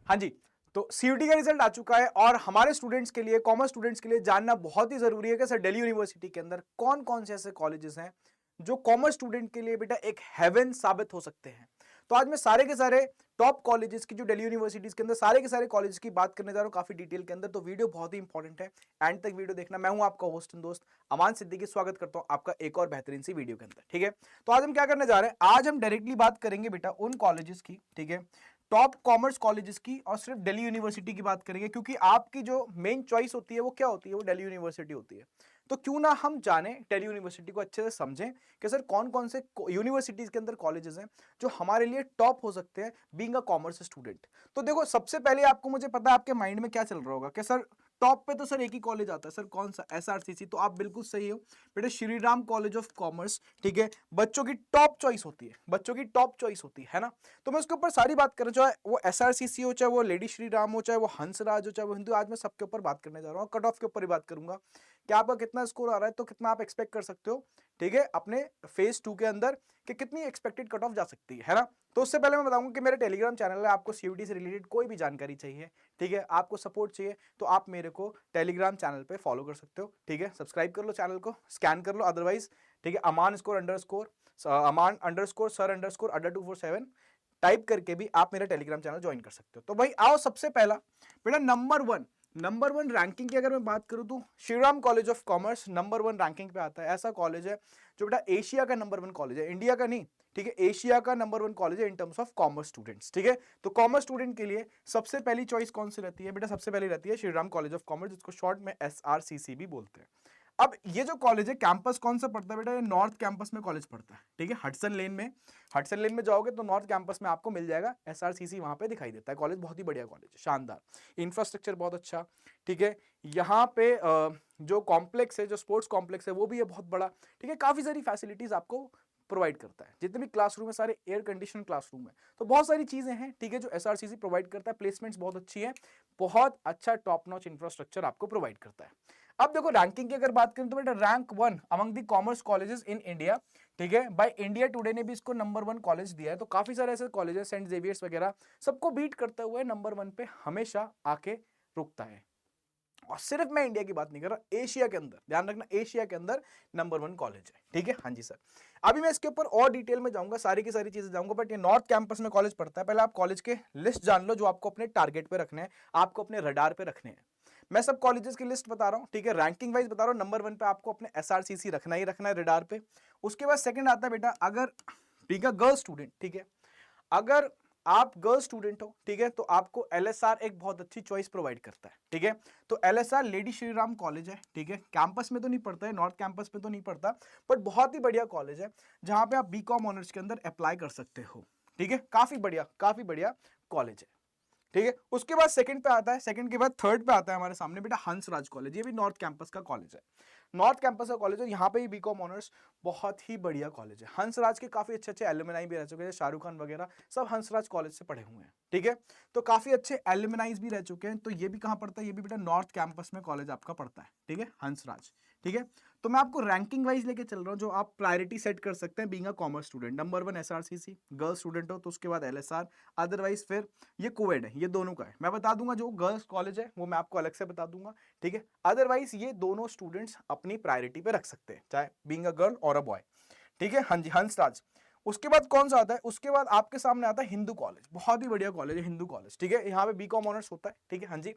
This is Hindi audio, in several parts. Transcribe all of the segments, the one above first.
हाँ जी, तो सीयूटी का रिजल्ट आ चुका है और हमारे स्टूडेंट्स के लिए, कॉमर्स स्टूडेंट्स के लिए जानना बहुत ही जरूरी है कि सर दिल्ली यूनिवर्सिटी के अंदर कौन कौन से ऐसे कॉलेजेस हैं जो कॉमर्स स्टूडेंट के लिए बेटा एक हेवन साबित हो सकते हैं। तो आज मैं सारे के सारे टॉप कॉलेजेस की, जो दिल्ली यूनिवर्सिटीज के अंदर सारे के सारे कॉलेजेस की बात करने जा रहा हूं काफी डिटेल के अंदर। तो वीडियो बहुत ही इंपॉर्टेंट है, एंड तक वीडियो देखना। मैं हूं आपका होस्ट एंड दोस्त अमान सिद्दीकी, स्वागत करता हूं आपका एक और बेहतरीन सी वीडियो के अंदर। ठीक है, तो आज हम क्या करने जा रहे हैं, आज हम डायरेक्टली बात करेंगे बेटा उन कॉलेजेस की, ठीक है, टॉप कॉमर्स कॉलेजेस की, और सिर्फ दिल्ली यूनिवर्सिटी की बात करेंगे क्योंकि आपकी जो मेन चॉइस होती है वो क्या होती है, वो दिल्ली यूनिवर्सिटी होती है। तो क्यों ना हम जाने दिल्ली यूनिवर्सिटी को अच्छे से समझें कि सर कौन कौन से यूनिवर्सिटीज के अंदर कॉलेजेस हैं जो हमारे लिए टॉप हो सकते हैं बीइंग अ कॉमर्स स्टूडेंट। तो देखो, सबसे पहले आपको, मुझे पता है आपके माइंड में क्या चल रहा होगा कि सर टॉप पे तो सर एक ही कॉलेज आता है, सर कौन सा, एसआरसीसी। तो आप बिल्कुल सही हो बेटा, Shri Ram college of commerce, ठीक है, बच्चों की टॉप चॉइस होती है, बच्चों की टॉप चॉइस होती है ना। तो मैं उसके ऊपर सारी बात कर रहा हूँ, चाहे वो एसआरसीसी हो, चाहे वो लेडी श्री राम हो, चाहे वो हंसराज हो, चाहे वो हिंदू, आज मैं सबके ऊपर बात करने जा रहा हूँ। कट ऑफ के ऊपर ही बात करूंगा कि आपका कितना स्कोर आ रहा है, तो कितना आप एक्सपेक्ट कर सकते हो, ठीक है, अपने फेज 2 के अंदर, कि कितनी एक्सपेक्टेड कट ऑफ जा सकती है ना। तो उससे पहले मैं बताऊंगा कि मेरे टेलीग्राम चैनल है, आपको सीयूटी से रिलेटेड कोई भी जानकारी चाहिए, ठीक है, आपको सपोर्ट चाहिए, तो आप मेरे को टेलीग्राम चैनल पे फॉलो कर सकते हो, ठीक है, सब्सक्राइब कर लो चैनल को, स्कैन कर लो, अदरवाइज ठीक है, अमान अंडरस्कोर सर अंडरस्कोर अड्डा 247 टाइप करके भी आप मेरा टेलीग्राम चैनल ज्वाइन कर सकते हो। तो भाई आओ, सबसे पहला बेटा नंबर वन रैंकिंग की अगर मैं बात करूं तो Shriram college of commerce number 1 ranking पे आता है। ऐसा कॉलेज है जो बेटा एशिया का नंबर 1 कॉलेज है, इंडिया का नहीं, ठीक है, एशिया का नंबर 1 कॉलेज है in terms of commerce students, ठीक है। तो कॉमर्स स्टूडेंट के लिए सबसे पहली चॉइस कौन सी रहती है बेटा, सबसे पहली रहती है श्रीराम कॉलेज ऑफ कॉमर्स, जिसको शॉर्ट में एसआरसीसी भी बोलते हैं। अब ये जो कॉलेज है, कैंपस कौन सा पड़ता है बेटा, ये नॉर्थ कैंपस में कॉलेज पड़ता है, ठीक है, हडसन लेन में जाओगे तो नॉर्थ कैंपस में आपको मिल जाएगा, एसआरसीसी वहां पे दिखाई देता है। कॉलेज बहुत ही बढ़िया कॉलेज है, शानदार, इंफ्रास्ट्रक्चर बहुत अच्छा, ठीक है। यहाँ पे जो कॉम्प्लेक्स है, जो स्पोर्ट्स कॉम्प्लेक्स है, वो भी है बहुत बड़ा, ठीक है, काफी सारी फैसिलिटीज आपको प्रोवाइड करता है। जितने भी क्लासरूम है सारे एयर कंडीशन क्लासरूम है, तो बहुत सारी चीजें हैं, ठीक है, जो एसआरसीसी प्रोवाइड करता है। प्लेसमेंट्स बहुत अच्छी है, बहुत अच्छा टॉप नॉच इंफ्रास्ट्रक्चर आपको प्रोवाइड करता है। अब देखो रैंकिंग की अगर बात करें तो बेटा rank 1 among the commerce colleges in India, ठीक है, बाय इंडिया टुडे ने भी इसको नंबर 1 कॉलेज दिया है। तो काफी सारे ऐसे कॉलेजेस, सेंट जेवियर्स वगैरह, सबको बीट करते हुए नंबर 1 पे हमेशा आके रुकता है। और सिर्फ मैं इंडिया की बात नहीं कर रहा, एशिया के अंदर, ध्यान रखना, एशिया के अंदर नंबर 1 कॉलेज है, ठीक है। हाँ जी सर, अभी मैं इसके ऊपर और डिटेल में जाऊंगा, सारी की सारी चीजें जाऊंगा, बट ये नॉर्थ कैंपस में कॉलेज पड़ता है। पहले आप कॉलेज के लिस्ट जान लो जो आपको अपने टारगेट पे रखने हैं, आपको अपने रडार पे रखने हैं। मैं सब कॉलेजेस की लिस्ट बता रहा हूं, ठीक है, रैंकिंग वाइज बता रहा हूं। नंबर 1 पे आपको अपने एसआरसीसी रखना ही रखना है रडार पे। उसके बाद सेकंड आता है बेटा, अगर, ठीक है, गर्ल स्टूडेंट, ठीक है, अगर आप गर्ल स्टूडेंट हो, ठीक है, तो आपको एलएसआर एक बहुत अच्छी चॉइस प्रोवाइड करता है, ठीक है। तो LSR lady Shri Ram college है, ठीक है, कैंपस में तो नहीं पढ़ता है, नॉर्थ कैंपस में तो नहीं पढ़ता, बट बहुत ही बढ़िया कॉलेज है जहां पे आप बीकॉम ऑनर्स के अंदर अप्लाई कर सकते हो, ठीक है, काफी बढ़िया कॉलेज है, ठीक है। उसके बाद सेकंड पे आता है, सेकंड के बाद थर्ड पे आता है हमारे सामने बेटा हंसराज कॉलेज। ये भी नॉर्थ कैंपस का कॉलेज है, नॉर्थ कैंपस का कॉलेज है, यहाँ पे ही बीकॉम ऑनर्स, बहुत ही बढ़िया कॉलेज है। हंसराज के काफी अच्छे अच्छे एलुमनाई भी रह चुके हैं, शाहरुख खान वगैरह सब हंसराज कॉलेज से पढ़े हुए हैं, ठीक है। तो काफी अच्छे एलुमनाइज भी रह चुके हैं। तो ये भी कहाँ पड़ता है, ये भी बेटा नॉर्थ कैंपस में कॉलेज आपका पड़ता है, ठीक है, हंसराज, ठीक है। तो मैं आपको रैंकिंग वाइज लेके चल रहा हूँ, जो आप प्रायोरिटी सेट कर सकते हैं being a commerce student. Number 1 SRCC, girl student हो तो उसके बाद एलएसआर, अदरवाइज फिर ये कोविड है, ये दोनों का है। मैं बता दूंगा जो गर्ल्स कॉलेज है वो मैं आपको अलग से बता दूंगा, ठीक है। अदरवाइज ये दोनों स्टूडेंट्स अपनी प्रायोरिटी पे रख सकते हैं, चाहे बीइंग अ गर्ल और अ बॉय, ठीक है। हाँ जी, हंसराज। उसके बाद कौन सा आता है, उसके बाद आपके सामने आता है हिंदू कॉलेज, बहुत ही बढ़िया कॉलेज है हिंदू कॉलेज, ठीक है, यहाँ पे बीकॉम ऑनर्स होता है, ठीक है। हाँ जी,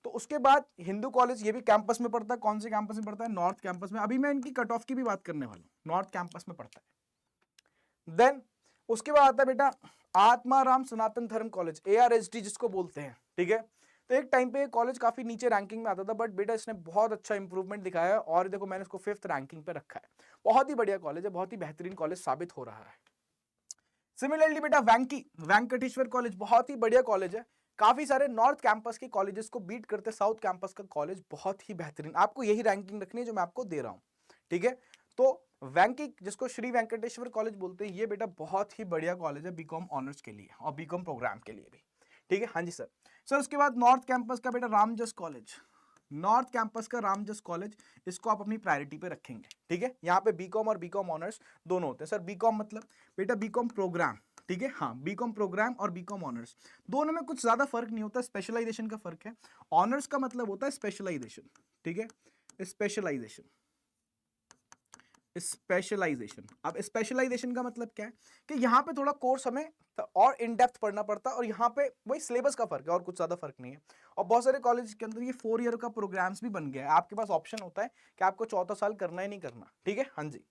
तो उसके बाद हिंदू कॉलेज, ये भी कैंपस में पड़ता है। कौन से कैंपस में पड़ता है, नॉर्थ कैंपस में। अभी मैं इनकी कट ऑफ की भी बात करने वाला हूँ, नॉर्थ कैंपस में पड़ता है। देन उसके बाद आता है बेटा आत्माराम सनातन धर्म कॉलेज, एआरएसडी जिसको बोलते हैं, ठीक है। तो एक टाइम पे कॉलेज काफी नीचे रैंकिंग में आता था, बट बेटा इसने बहुत अच्छा इंप्रूवमेंट दिखाया है, और देखो मैंने इसको 5th रैंकिंग पे रखा है। बहुत ही बढ़िया कॉलेज है, बहुत ही बेहतरीन कॉलेज साबित हो रहा है। सिमिलरली बेटा वेंकटेश्वर कॉलेज, बहुत ही बढ़िया कॉलेज है। काफी सारे नॉर्थ कैंपस के कॉलेजेस को बीट करते साउथ कैंपस का कॉलेज, बहुत ही बेहतरीन। आपको यही रैंकिंग रखनी है जो मैं आपको दे रहा हूं, ठीक है। तो वैंकी, जिसको श्री वेंकटेश्वर कॉलेज बोलते हैं, ये बेटा बहुत ही बढ़िया कॉलेज है बीकॉम ऑनर्स के लिए और बीकॉम प्रोग्राम के लिए भी, ठीक है। हाँ जी सर। सर उसके बाद नॉर्थ कैंपस का बेटा रामजस कॉलेज, नॉर्थ कैंपस का रामजस कॉलेज, इसको आप अपनी प्रायोरिटी पे रखेंगे, ठीक है। यहाँ पे बीकॉम और बीकॉम ऑनर्स दोनों होते हैं। सर बीकॉम मतलब बेटा बीकॉम प्रोग्राम, ठीक है, हाँ, बीकॉम प्रोग्राम और बीकॉम ऑनर्स दोनों में कुछ ज्यादा फर्क नहीं होता, स्पेशलाइजेशन का फर्क है। ऑनर्स का मतलब होता है स्पेशलाइजेशन, ठीक है, स्पेशलाइजेशन, स्पेशलाइजेशन। अब स्पेशलाइजेशन का मतलब क्या है कि यहाँ पे थोड़ा कोर्स हमें और इन डेप्थ पढ़ना पड़ता है, और यहाँ पे वही सिलेबस का फर्क है और कुछ ज्यादा फर्क नहीं है। और बहुत सारे कॉलेज के अंदर ये 4 ईयर का प्रोग्राम्स भी बन गया है, आपके पास ऑप्शन होता है कि आपको चौथा साल करना ही नहीं करना, ठीक है, हाँ जी।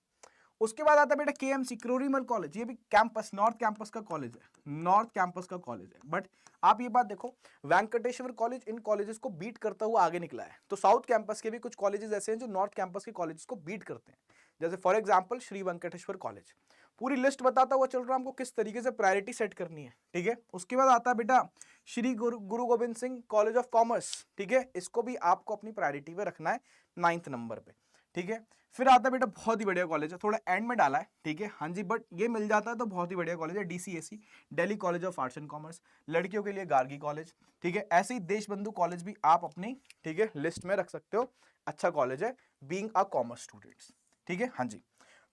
उसके बाद आता है बेटा केएमसी क्रोरीमल कॉलेज, ये भी कैंपस, नॉर्थ कैंपस का कॉलेज है, नॉर्थ कैंपस का कॉलेज है। बट आप ये बात देखो, वेंकटेश्वर कॉलेज इन कॉलेजेस को बीट करता हुआ आगे निकला है। तो साउथ कैंपस के भी कुछ कॉलेजेस ऐसे हैं जो नॉर्थ कैंपस के कॉलेजेस को बीट करते हैं, जैसे for example Shri Venkateswara college. पूरी लिस्ट बताता हुआ चल रहा है हमको किस तरीके से प्रायोरिटी सेट करनी है, ठीक है। उसके बाद आता है बेटा श्री गुरु Govind Singh college of commerce, ठीक है, इसको भी आपको अपनी प्रायोरिटी पे रखना है 9th नंबर पे, ठीक है। फिर आता है बेटा बहुत ही बढ़िया कॉलेज है, थोड़ा एंड में डाला है, ठीक है, हाँ जी, बट ये मिल जाता है तो बहुत ही बढ़िया कॉलेज है, DCAC, Delhi college of arts and commerce, लड़कियों के लिए गार्गी कॉलेज, ठीक है। ऐसे ही देशबंधु कॉलेज भी आप अपनी, ठीक है, लिस्ट में रख सकते हो, अच्छा कॉलेज है, बीइंग अ कॉमर्स स्टूडेंट्स, ठीक है, हाँ जी।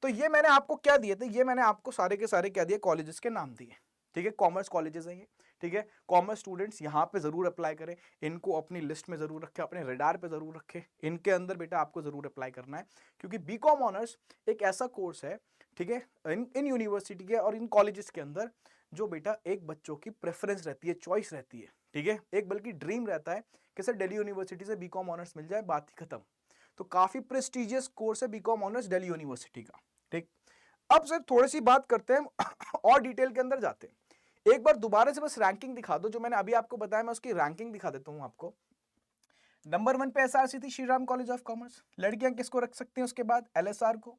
तो ये मैंने आपको क्या दिए थे, ये मैंने आपको सारे के सारे क्या दिए, कॉलेजेस के नाम दिए, ठीक है, कॉमर्स कॉलेजेस हैं ये, ठीक है। कॉमर्स स्टूडेंट्स यहाँ पे जरूर अप्लाई करें, इनको अपनी लिस्ट में जरूर रखें, अपने रडार पे जरूर रखें, इनके अंदर बेटा आपको जरूर अप्लाई करना है, क्योंकि बीकॉम ऑनर्स एक ऐसा कोर्स है, ठीक है, इन यूनिवर्सिटी के और इन कॉलेजेस के अंदर जो बेटा एक बच्चों की प्रेफरेंस रहती है, चॉइस रहती है, ठीक है, एक बल्कि ड्रीम रहता है कि सर दिल्ली यूनिवर्सिटी से बीकॉम ऑनर्स मिल जाए, बात ही खत्म। तो काफी प्रेस्टिजियस कोर्स है बीकॉम ऑनर्स दिल्ली यूनिवर्सिटी का, ठीक। अब सर थोड़ी सी बात करते हैं और डिटेल के अंदर जाते हैं। एक बार दोबारा से बस रैंकिंग दिखा दो, जो मैंने अभी आपको बताया मैं उसकी रैंकिंग दिखा देता हूं आपको। नंबर 1 पे एसआरसी थी, Shri Ram college of commerce. लड़कियां किसको रख सकती हैं उसके बाद, एलएसआर को।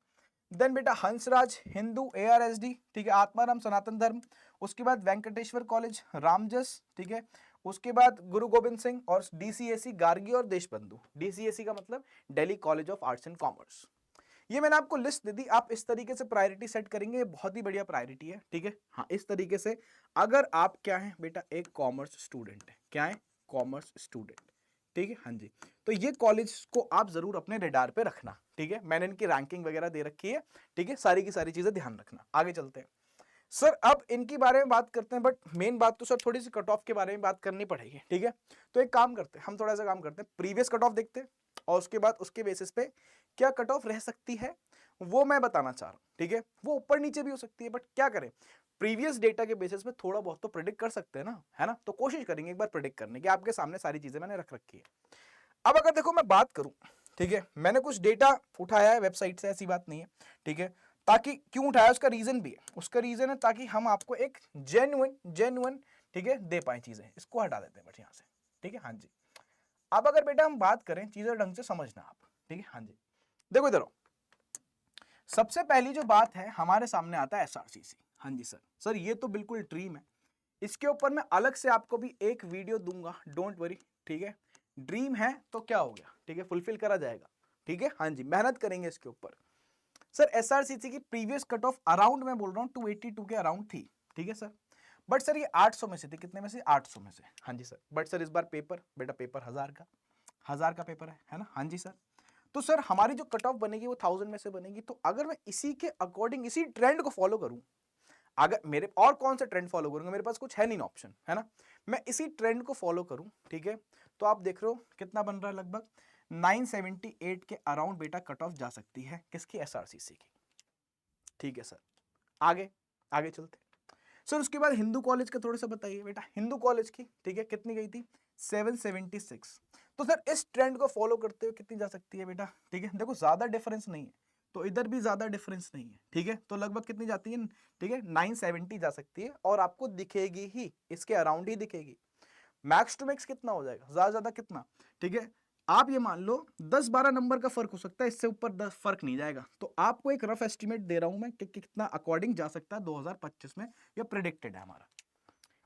देन बेटा हंसराज हिंदू, एआरएसडी, ठीक है, आत्माराम सनातन धर्म। उसके बाद वेंकटेश्वर कॉलेज, रामजस, ठीक है। उसके बाद गुरु गोविंद सिंह और डीसीएसी गार्गी और देशबंधु। डीसीएसी का मतलब Delhi college of arts and commerce. ये मैंने आपको लिस्ट दे दी, आप इस तरीके से प्रायोरिटी सेट करेंगे, ये बहुत ही बढ़िया प्रायोरिटी है, ठीक है, हाँ, इस तरीके से। अगर आप क्या है बेटा, एक कॉमर्स स्टूडेंट है, क्या है, कॉमर्स स्टूडेंट, ठीक है, हाँ जी, तो ये कॉलेज को आप जरूर अपने रडार पे रखना, ठीक है। मैंने इनकी रैंकिंग वगैरह दे रखी है, ठीक है, सारी की सारी चीजें ध्यान रखना। आगे चलते हैं सर, अब इनके बारे में बात करते हैं, बट मेन बात तो सर थोड़ी सी कट ऑफ के बारे में बात करनी पड़ेगी, ठीक है। तो एक काम करते हैं, हम थोड़ा सा काम करते हैं, प्रीवियस कट ऑफ देखते हैं, और उसके बाद उसके बेसिस पे क्या कट ऑफ रह सकती है वो मैं बताना चाह रहा हूं, ठीक है। वो ऊपर नीचे भी हो सकती है, बट क्या करें, प्रीवियस डेटा के बेसिस पे थोड़ा बहुत तो प्रिडिक्ट कर सकते हैं ना, है ना। तो कोशिश करेंगे एक बार प्रिडिक्ट करने की, आपके सामने सारी चीजें मैंने रख रखी है। अब अगर देखो मैं बात करूं, ठीक है, मैंने कुछ डेटा उठाया है वेबसाइट से, ऐसी बात नहीं है, ठीक है। ताकि क्यों उठाया उसका रीजन भी है, उसका रीजन है ताकि हम आपको एक जेन्युइन ठीक है दे पाए चीजें। इसको हटा देते हैं बस यहां से, ठीक है, हाँ जी। अब अगर बेटा हम बात करें, चीजें ढंग से समझना आप, ठीक है, हाँ जी। देखो इधर आओ। सबसे पहली जो बात है हमारे सामने आता है एसआरसीसी। हाँ जी सर, सर ये तो बिल्कुल ड्रीम है, इसके ऊपर मैं अलग से आपको भी एक वीडियो दूंगा, डोंट वरी, ठीक है। ड्रीम है तो क्या हो गया, ठीक है, फुलफिल करा जाएगा, ठीक है, हाँ जी, मेहनत करेंगे इसके ऊपर। सर एसआरसीसी की प्रीवियस कट ऑफ अराउंड मैं बोल रहा हूँ 282 के अराउंड थी, ठीक है सर। बट सर ये 800 में से थी, कितने में से, 800 में से, हाँ जी सर। बट सर इस बार पेपर बेटा, पेपर 1000 का पेपर है ना, हाँ जी सर। तो सर हमारी जो कट ऑफ बनेगी वो 1000 में से बनेगी। तो अगर मैं इसी के अकॉर्डिंग इसी ट्रेंड को फॉलो करूं, अगर मेरे और कौन सा ट्रेंड फॉलो करूंगा, मेरे पास कुछ है नहीं ऑप्शन, है ना, मैं इसी ट्रेंड को फॉलो करूं, ठीक है। तो आप देख रहे हो कितना बन रहा है, लगभग 978 के अराउंड बेटा कट ऑफ जा सकती है, किसकी, एसआरसीसी की, ठीक है सर। आगे आगे चलते सर। उसके बाद हिंदू कॉलेज का थोड़ा सा बताइए बेटा, हिंदू कॉलेज की, ठीक है, कितनी गई थी, 776। तो सर इस ट्रेंड को फॉलो करते हुए कितनी जा सकती है बेटा, ठीक है, देखो ज्यादा डिफरेंस नहीं है, तो इधर भी ज्यादा डिफरेंस नहीं है, ठीक है। तो लगभग कितनी जाती है, ठीक है, 970 जा सकती है, और आपको दिखेगी ही इसके अराउंड ही दिखेगी। मैक्स टू मैक्स कितना हो जाएगा, ज्यादा ज्यादा कितना, ठीक है, आप ये मान लो 10-12 नंबर का फर्क हो सकता है, इससे ऊपर 10 फर्क नहीं जाएगा। तो आपको एक रफ एस्टिमेट दे रहा हूं मैं कि कितना अकॉर्डिंग जा सकता है 2025 में, ये प्रिडिक्टेड है हमारा।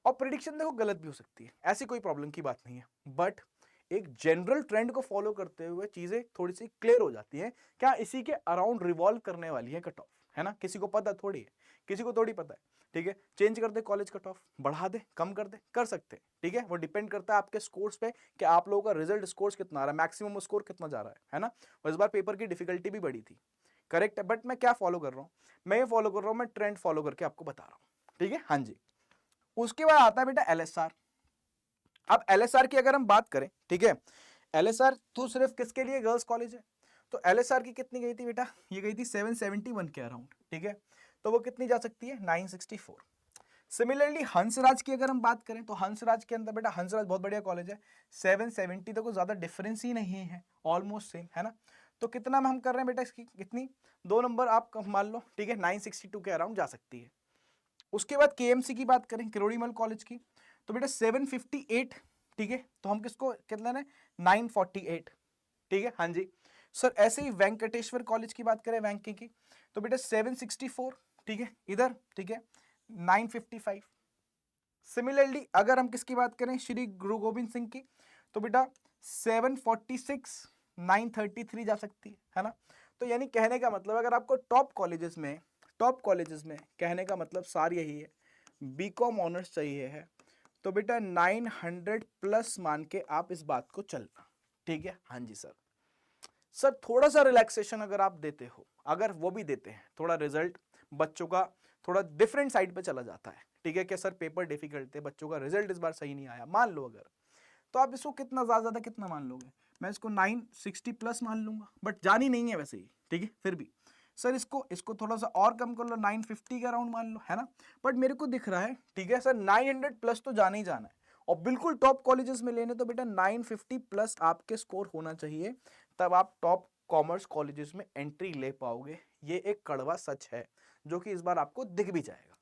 और प्रिडिक्शन देखो गलत भी हो सकती है, ऐसी कोई प्रॉब्लम की बात नहीं है, बट एक जनरल ट्रेंड को फॉलो करते हुए चीजें थोड़ी सी क्लियर हो जाती हैं, क्या इसी के अराउंड रिवॉल्व करने वाली है कट ऑफ, है ना। किसी को पता थोड़ी है, किसी को थोड़ी पता है, ठीक है। चेंज कर दे कॉलेज कट ऑफ, बढ़ा दे, कम कर दे, कर सकते हैं, ठीक है। वो डिपेंड करता है आपके स्कोर्स पे कि आप लोगों का रिजल्ट स्कोर्स कितना आ रहा है, मैक्सिमम स्कोर कितना जा रहा है ना। और इस बार पेपर की डिफिकल्टी भी बढ़ी थी, करेक्ट है। बट मैं क्या फॉलो कर रहा हूँ, मैं ये फॉलो कर रहा हूँ, मैं ट्रेंड फॉलो करके आपको बता रहा हूँ, ठीक है, हाँ जी। उसके बाद आता है बेटा एलएसआर। अब एलएसआर की अगर हम बात करें, ठीक है, एलएसआर तो सिर्फ किसके लिए, गर्ल्स कॉलेज है। तो एलएसआर की कितनी गई थी बेटा, ये गई थी 771 के अराउंड, ठीक है, तो वो कितनी जा सकती है, 964। सिमिलरली हंसराज की अगर हम बात करें तो हंसराज के अंदर बेटा, हंसराज बहुत बढ़िया कॉलेज है, 770 तो कोई ज्यादा डिफरेंस ही नहीं है, ऑलमोस्ट सेम है ना। तो कितना में हम कर रहे हैं बेटा, इसकी कितनी, 2 नंबर आप मान लो, ठीक है, 962 के अराउंड जा सकती है। उसके बाद केएमसी की बात करें, किरोड़ीमल कॉलेज की, तो बेटा 758, ठीक है, तो हम किसको कितना है, 948, ठीक है, हाँ जी। सर ऐसे ही वेंकटेश्वर कॉलेज की बात करें, वैंकी की, तो बेटा 764, ठीक है, इधर, ठीक है, 955। सिमिलरली अगर हम किसकी बात करें, श्री गुरु गोविंद सिंह की, तो बेटा 746, 933 जा सकती है ना। तो यानी कहने का मतलब, अगर आपको टॉप कॉलेजेस में कहने का मतलब सार यही है, बीकॉम ऑनर्स चाहिए है, तो बेटा 900 प्लस मान के आप इस बात को चलना, ठीक है, हाँ जी सर। सर थोड़ा सा रिलैक्सेशन अगर आप देते हो, अगर वो भी देते हैं, थोड़ा रिजल्ट बच्चों का थोड़ा डिफरेंट साइड पे चला जाता है, ठीक है, कि सर पेपर डिफिकल्ट थे, बच्चों का रिजल्ट इस बार सही नहीं आया, मान लो अगर, तो आप इसको कितना ज्यादा कितना मान लोगे, मैं इसको 960 प्लस मान लूंगा, बट जानी नहीं है वैसे ही, ठीक है, फिर भी सर इसको थोड़ा सा और कम कर लो, 950 के अराउंड मान लो, है ना। बट मेरे को दिख रहा है, ठीक है सर, 900 प्लस तो जाना ही जाना है, और बिल्कुल टॉप कॉलेजेस में लेने तो बेटा 950 प्लस आपके स्कोर होना चाहिए, तब आप टॉप कॉमर्स कॉलेजेस में एंट्री ले पाओगे। ये एक कड़वा सच है जो कि इस बार आपको दिख भी जाएगा,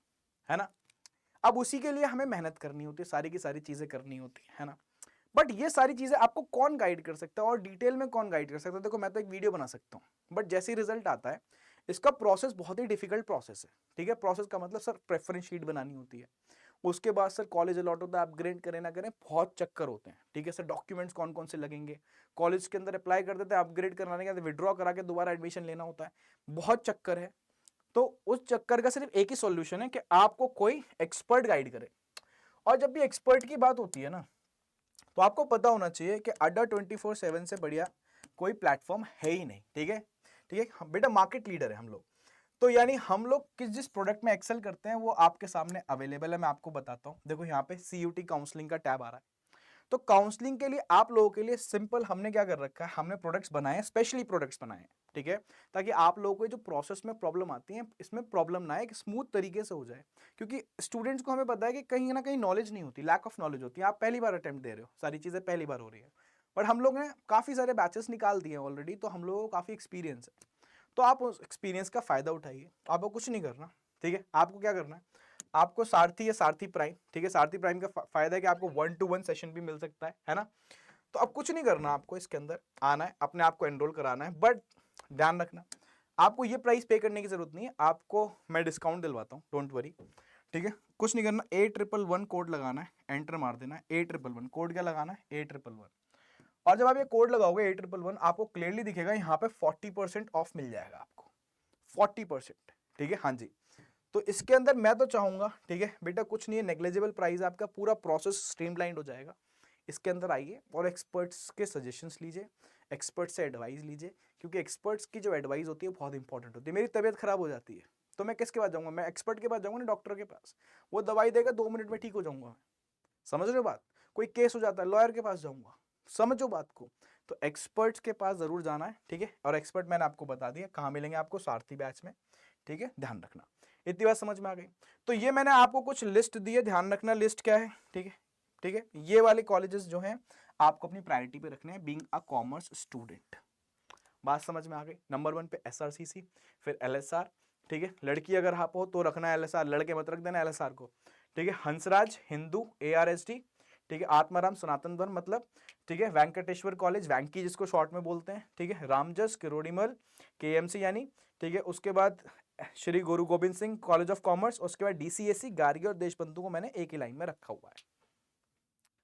है ना। अब उसी के लिए हमें मेहनत करनी होती है, सारी की सारी चीजें करनी होती है ना। बट ये सारी चीजें आपको कौन गाइड कर सकता है, और डिटेल में कौन गाइड कर सकता है, देखो मैं तो एक वीडियो बना सकता हूँ, बट जैसे ही रिजल्ट आता है, इसका प्रोसेस बहुत ही डिफिकल्ट प्रोसेस है, ठीक है। प्रोसेस का मतलब सर प्रेफरेंस शीट बनानी होती है, उसके बाद सर कॉलेज अलॉट होता है, अपग्रेड करें ना करें बहुत चक्कर होते हैं, ठीक है सर। डॉक्यूमेंट्स कौन कौन से लगेंगे, कॉलेज के अंदर अप्लाई कर देते हैं, अपग्रेड कराने के बाद विड्रॉ करा के दोबारा एडमिशन लेना होता है, बहुत चक्कर है। तो उस चक्कर का सिर्फ एक ही सॉल्यूशन है कि आपको कोई एक्सपर्ट गाइड करे। और जब भी एक्सपर्ट की बात होती है ना, तो आपको पता होना चाहिए कि अड्डा 24/7 से बढ़िया कोई प्लेटफॉर्म है ही नहीं, ठीक है, ठीक है बेटा, मार्केट लीडर है हम लोग। तो यानी हम लोग किस जिस प्रोडक्ट में एक्सेल करते हैं वो आपके सामने अवेलेबल है, मैं आपको बताता हूं। देखो यहाँ पे CUT काउंसलिंग का टैब आ रहा है, तो काउंसलिंग के लिए आप लोगों के लिए सिंपल हमने क्या कर रखा है, हमने प्रोडक्ट्स बनाए हैं, स्पेशली प्रोडक्ट्स बनाए हैं, ठीक है, ताकि आप लोगों को जो प्रोसेस में प्रॉब्लम आती है इसमें प्रॉब्लम ना आए, एक स्मूथ तरीके से हो जाए। क्योंकि स्टूडेंट्स को हमें पता है कि कहीं ना कहीं नॉलेज नहीं होती, लैक ऑफ नॉलेज होती है, आप पहली बार अटेम्प्ट दे रहे हो, सारी चीज़ें पहली बार हो रही है। बट हम लोग ने काफ़ी सारे बैचेस निकाल दिए ऑलरेडी, तो हम लोगों को काफ़ी एक्सपीरियंस है। तो आप उस एक्सपीरियंस का फायदा उठाइए, आपको कुछ नहीं करना, ठीक है। आपको क्या करना है, आपको सारथी या सारथी प्राइम, ठीक है, सारथी प्राइम का फायदा है कि आपको 1-to-1 सेशन भी मिल सकता है ना। तो अब कुछ नहीं करना, आपको इसके अंदर आना है, अपने आप को एनरोल कराना है, बट ध्यान रखना आपको ये प्राइस पे करने की जरूरत नहीं है, आपको मैं डिस्काउंट दिलवाता हूँ, डोंट वरी, ठीक है। कुछ नहीं करना, 811 कोड लगाना है, एंटर मार देना है, 811 कोड क्या लगाना है, 811। और जब आप ये कोड लगाओगे 811, आपको क्लियरली दिखेगा यहाँ पे 40% ऑफ मिल जाएगा आपको, 40%, ठीक है, हाँ जी। तो इसके अंदर मैं तो चाहूंगा, ठीक है बेटा, कुछ नहीं है, नेग्लेजिबल प्राइस, आपका पूरा प्रोसेस स्ट्रीमलाइंड हो जाएगा। इसके अंदर आइए और एक्सपर्ट्स के सजेशंस लीजिए, एक्सपर्ट से एडवाइस लीजिए, क्योंकि एक्सपर्ट्स की जो एडवाइस होती है बहुत इंपॉर्टेंट होती है। मेरी तबीयत खराब हो जाती है तो मैं किसके पास जाऊंगा, मैं एक्सपर्ट के पास जाऊंगा ना, डॉक्टर के पास, वो दवाई देगा, 2 मिनट में ठीक हो जाऊंगा मैं, समझ रहे हो बात। कोई केस हो जाता है, लॉयर के पास जाऊंगा, समझो बात को। तो एक्सपर्ट्स के पास जरूर जाना है, ठीक है। और एक्सपर्ट मैंने आपको बता दिया कहाँ मिलेंगे, आपको सारथी बैच में, ठीक है, ध्यान रखना। इतनी बात समझ में आ गई। तो ये मैंने आपको कुछ लिस्ट दी है, ध्यान रखना लिस्ट क्या है, ठीक है, ठीक है। ये वाले कॉलेजेस जो हैं आपको अपनी प्रायोरिटी पे रखने हैं, बीइंग अ कॉमर्स स्टूडेंट। बात समझ में आ गई। नंबर 1 पे SRCC, फिर LSR, ठीक है। लड़की अगर आप हो तो रखना है LSR, लड़के मत रख देना LSR को, ठीक है। हंसराज हिंदू ARSD, ठीक है। आत्माराम सनातन वन मतलब, ठीक है। वेंकटेश्वर कॉलेज वैंकी जिसको शॉर्ट में बोलते हैं, ठीक है। रामजस किरोड़ीमल KMC यानी, ठीक है। उसके बाद श्री गुरु Govind Singh college of commerce, उसके बाद DCSE गार्गी और देशबंधु को मैंने एक ही लाइन में रखा हुआ है।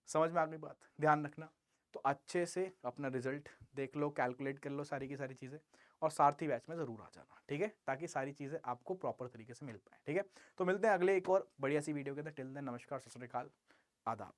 समझ में आ गई बात, ध्यान रखना। तो अच्छे से अपना रिजल्ट देख लो, कैलकुलेट कर लो सारी की सारी चीज़ें, और सारथी बैच में ज़रूर आ जाना, ठीक है, ताकि सारी चीज़ें आपको प्रॉपर तरीके से मिल पाए, ठीक है। तो मिलते हैं अगले एक और बढ़िया सी वीडियो के अंदर। टिल देन नमस्कार, सत श्री अकाल, आदाब।